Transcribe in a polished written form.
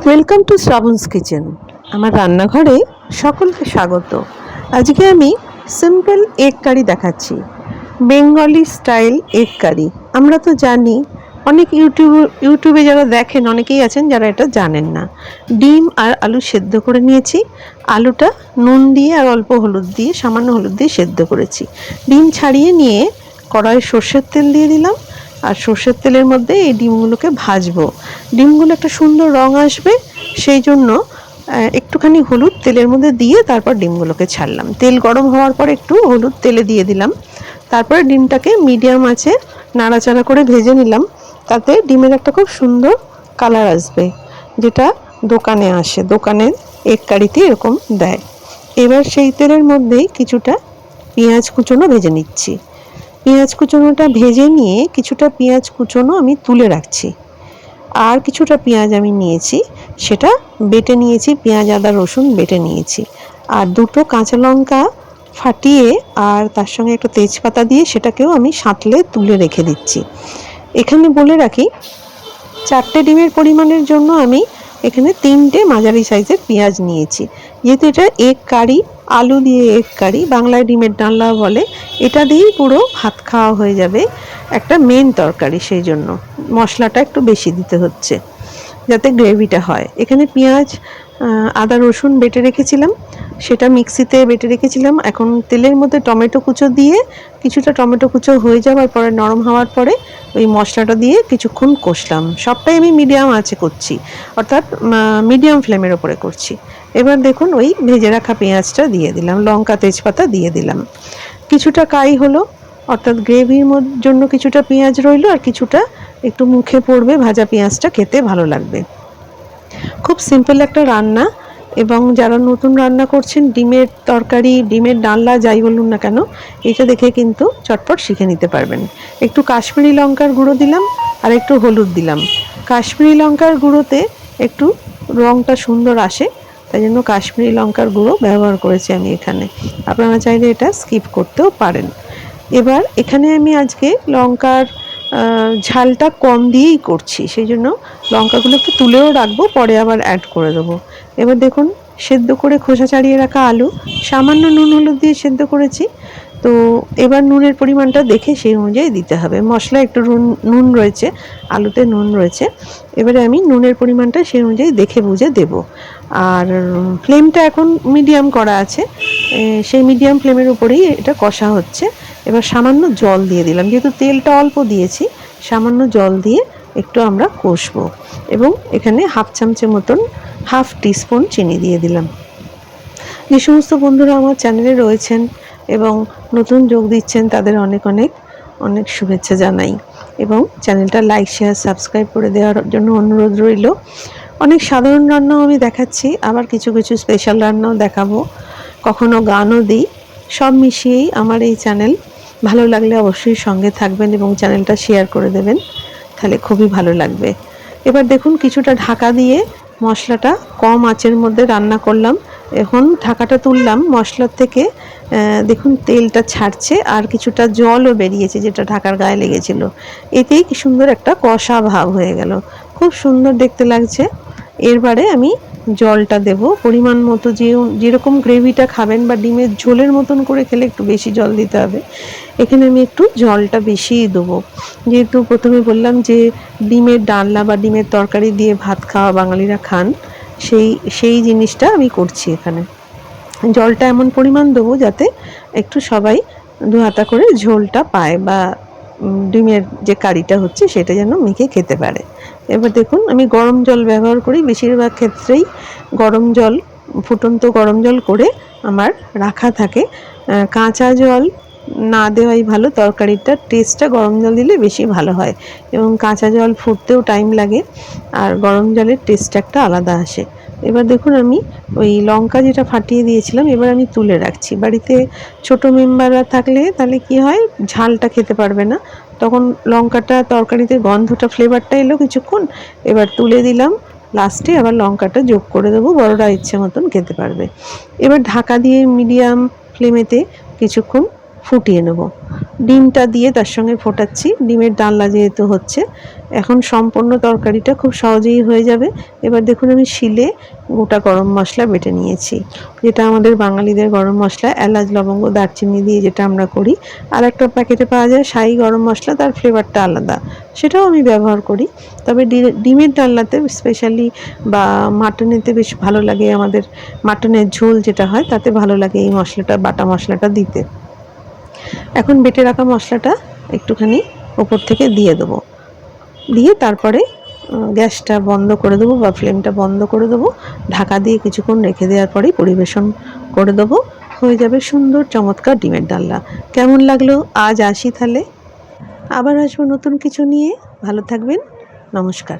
Welcome to শ্রাবণস kitchen. আমার রান্নাঘরে সকলকে স্বাগত। আজকে আমি সিম্পল এগ কারি দেখাচ্ছি, বেঙ্গলি স্টাইল এগ কারি। আমরা তো জানি, অনেক ইউটিউবে যারা দেখেন অনেকেই আছেন যারা এটা জানেন না। ডিম আর আলু সেদ্ধ করে নিয়েছি। আলুটা নুন দিয়ে আর অল্প হলুদ দিয়ে, সামান্য হলুদ দিয়ে সেদ্ধ করেছি। ডিম ছাড়িয়ে নিয়ে কড়াইয়ে সর্ষের তেল দিয়ে দিলাম, আর সর্ষের তেলের মধ্যে এই ডিমগুলোকে ভাজবো। ডিমগুলো একটা সুন্দর রং আসবে, সেই জন্য একটুখানি হলুদ তেলের মধ্যে দিয়ে তারপর ডিমগুলোকে ছাড়লাম। তেল গরম হওয়ার পর একটু হলুদ তেলে দিয়ে দিলাম। তারপরে ডিমটাকে মিডিয়াম আঁচে নাড়াচাড়া করে ভেজে নিলাম। তাতে ডিমের একটা খুব সুন্দর কালার আসবে, যেটা দোকানে আসে, দোকানের এগ কারিতে এরকম দেয়। এবার সেই তেলের মধ্যেই কিছুটা পেঁয়াজ কুচনো ভেজে নিচ্ছি। পেঁয়াজ কুচনোটা ভেজে নিয়ে কিছুটা পেঁয়াজ কুচনো আমি তুলে রাখছি। আর কিছুটা পেঁয়াজ আমি নিয়েছি, সেটা বেটে নিয়েছি, পেঁয়াজ আদা রসুন বেটে নিয়েছি। আর দুটো কাঁচা লঙ্কা ফাটিয়ে আর তার সঙ্গে একটা তেজপাতা দিয়ে সেটাকেও আমি সাঁতলে তুলে রেখে দিচ্ছি। এখানে বলে রাখি, 4টে ডিমের পরিমাণের জন্য আমি এখানে 3টে মাঝারি সাইজের পেঁয়াজ নিয়েছি। যেহেতু এটা এগ কারি, আলু দিয়ে এগ কারি, বাংলায় ডিমের ডালনা বলে, এটা দিয়েই পুরো ভাত খাওয়া হয়ে যাবে, একটা মেন তরকারি। সেই জন্য মশলাটা একটু বেশি দিতে হচ্ছে যাতে গ্রেভিটা হয়। এখানে পেঁয়াজ আদা রসুন বেটে রেখেছিলাম, সেটা মিক্সিতে বেটে রেখেছিলাম। এখন তেলের মধ্যে টমেটো কুচো দিয়ে, কিছুটা টমেটো কুচো হয়ে যাওয়ার পরে, নরম হওয়ার পরে ওই মশলাটা দিয়ে কিছুক্ষণ কষলাম। সবটাই আমি মিডিয়াম আঁচে করছি, অর্থাৎ মিডিয়াম ফ্লেমের ওপরে করছি। এবার দেখুন ওই ভেজে রাখা পেঁয়াজটা দিয়ে দিলাম, লঙ্কা তেজপাতা দিয়ে দিলাম। কিছুটা কাই হলো, অর্থাৎ গ্রেভির জন্য কিছুটা পেঁয়াজ রইলো, আর কিছুটা একটু মুখে পড়বে, ভাজা পেঁয়াজটা খেতে ভালো লাগবে। খুব সিম্পল একটা রান্না, এবং যারা নতুন রান্না করছেন, ডিমের তরকারি, ডিমের ডালনা যাই বলুন না কেন, এটা দেখে কিন্তু চটপট শিখে নিতে পারবেন। একটু কাশ্মীরি লঙ্কার গুঁড়ো দিলাম আর একটু হলুদ দিলাম। কাশ্মীরি লঙ্কার গুঁড়োতে একটু রঙটা সুন্দর আসে, তাই জন্য কাশ্মীরি লঙ্কার গুঁড়ো ব্যবহার করেছি আমি এখানে। আপনারা চাইলে এটা স্কিপ করতেও পারেন। এবার এখানে আমি আজকে লঙ্কার ঝালটা কম দিয়েই করছি, সেই জন্য লঙ্কাগুলো একটু তুলেও রাখবো, পরে আবার অ্যাড করে দেবো। এবার দেখুন, সেদ্ধ করে খোসা ছাড়িয়ে রাখা আলু সামান্য নুন হলুদ দিয়ে সেদ্ধ করেছি। তো এবার নুনের পরিমাণটা দেখে সেই অনুযায়ী দিতে হবে। মশলা একটু নুন রয়েছে, আলুতে নুন রয়েছে, এবারে আমি নুনের পরিমাণটা সেই অনুযায়ী দেখে বুঝে দেব। আর ফ্লেমটা এখন মিডিয়াম করা আছে, সেই মিডিয়াম ফ্লেমের উপরেই এটা কষা হচ্ছে। এবার সামান্য জল দিয়ে দিলাম, যেহেতু তেলটা অল্প দিয়েছি, সামান্য জল দিয়ে একটু আমরা কষবো। এবং এখানে হাফ চামচের মতন, হাফ টিস্পুন চিনি দিয়ে দিলাম। যে সমস্ত বন্ধুরা আমার চ্যানেলে রয়েছেন এবং নতুন যোগ দিচ্ছেন, তাদের অনেক অনেক অনেক শুভেচ্ছা জানাই, এবং চ্যানেলটা লাইক শেয়ার সাবস্ক্রাইব করে দেওয়ার জন্য অনুরোধ রইল। অনেক সাধারণ রান্নাও আমি দেখাচ্ছি, আবার কিছু কিছু স্পেশাল রান্নাও দেখাবো, কখনো গানও দিই। সব মিশিয়েই আমার এই চ্যানেল। ভালো লাগলে অবশ্যই সঙ্গে থাকবেন এবং চ্যানেলটা শেয়ার করে দেবেন, তাহলে খুবই ভালো লাগবে। এবার দেখুন, কিছুটা ঢাকা দিয়ে মশলাটা কম আঁচের মধ্যে রান্না করলাম। এখন ঢাকাটা তুললাম, মশলার থেকে দেখুন তেলটা ছাড়ছে, আর কিছুটা জলও বেরিয়েছে যেটা ঢাকার গায়ে লেগেছিল। এতেই কি সুন্দর একটা কষা ভাব হয়ে গেল, খুব সুন্দর দেখতে লাগছে। এরবারে আমি জলটা দেব পরিমাণ মতো, যেরকম গ্রেভিটা খাবেন বা ডিমের ঝোলের মতন করে খেলে একটু বেশি জল দিতে হবে। এখানে আমি একটু জলটা বেশিই দেবো, যেহেতু প্রথমে বললাম যে ডিমের ডালনা বা ডিমের তরকারি দিয়ে ভাত খাওয়া বাঙালিরা খান, সেই জিনিসটা আমি করছি এখানে। জলটা এমন পরিমাণ দেবো যাতে একটু সবাই দু হাতা করে ঝোলটা পায়, বা ডিমের যে কারিটা হচ্ছে সেটা যেন মেখে খেতে পারে। এবার দেখুন, আমি গরম জল ব্যবহার করি, বেশিরভাগ ক্ষেত্রেই গরম জল, ফুটন্ত গরম জল করে আমার রাখা থাকে। কাঁচা জল না দেওয়াই ভালো, তরকারিটার টেস্টটা গরম জল দিলে বেশি ভালো হয়, এবং কাঁচা জল ফুটতেও টাইম লাগে, আর গরম জলের টেস্ট একটা আলাদা আসে। এবার দেখুন, আমি ওই লঙ্কা যেটা ফাটিয়ে দিয়েছিলাম, এবার আমি তুলে রাখছি। বাড়িতে ছোট মেম্বাররা থাকলে তাহলে কি হয়, ঝালটা খেতে পারবে না, তখন লঙ্কাটা তরকারিতে গন্ধটা, ফ্লেভারটা এলো কিছুক্ষণ, এবার তুলে দিলাম। লাস্টে আবার লঙ্কাটা যোগ করে দেবো, বড়রা ইচ্ছে মতন খেতে পারবে। এবার ঢাকা দিয়ে মিডিয়াম ফ্লেমেতে কিছুক্ষণ ফুটিয়ে নেব। ডিমটা দিয়ে তার সঙ্গে ফোটাচ্ছি, ডিমের ডালনা যেহেতু হচ্ছে। এখন সম্পূর্ণ তরকারিটা খুব সহজেই হয়ে যাবে। এবার দেখুন আমি শিলে গোটা গরম মশলা বেটে নিয়েছি, যেটা আমাদের বাঙালিদের গরম মশলা, এলাচ লবঙ্গ দারচিনি দিয়ে যেটা আমরা করি। আর একটা প্যাকেটে পাওয়া যায় শাহি গরম মশলা, তার ফ্লেভারটা আলাদা, সেটাও আমি ব্যবহার করি। তবে ডিমের ডালনাতে স্পেশালি বা মাটনেতে বেশ ভালো লাগে, আমাদের মাটনের ঝোল যেটা হয় তাতে ভালো লাগে এই মশলাটা, বাটা মশলাটা দিতে। এখন বেটে রাখা মশলাটা একটুখানি ওপর থেকে দিয়ে দেবো, দিয়ে তারপরে গ্যাসটা বন্ধ করে দেবো বা ফ্লেমটা বন্ধ করে দেবো। ঢাকা দিয়ে কিছুক্ষণ রেখে দেওয়ার পরেই পরিবেশন করে দেবো। হয়ে যাবে সুন্দর চমৎকার ডিমের ডালনা। কেমন লাগলো? আজ আসি তাহলে, আবার আসবো নতুন কিছু নিয়ে। ভালো থাকবেন, নমস্কার।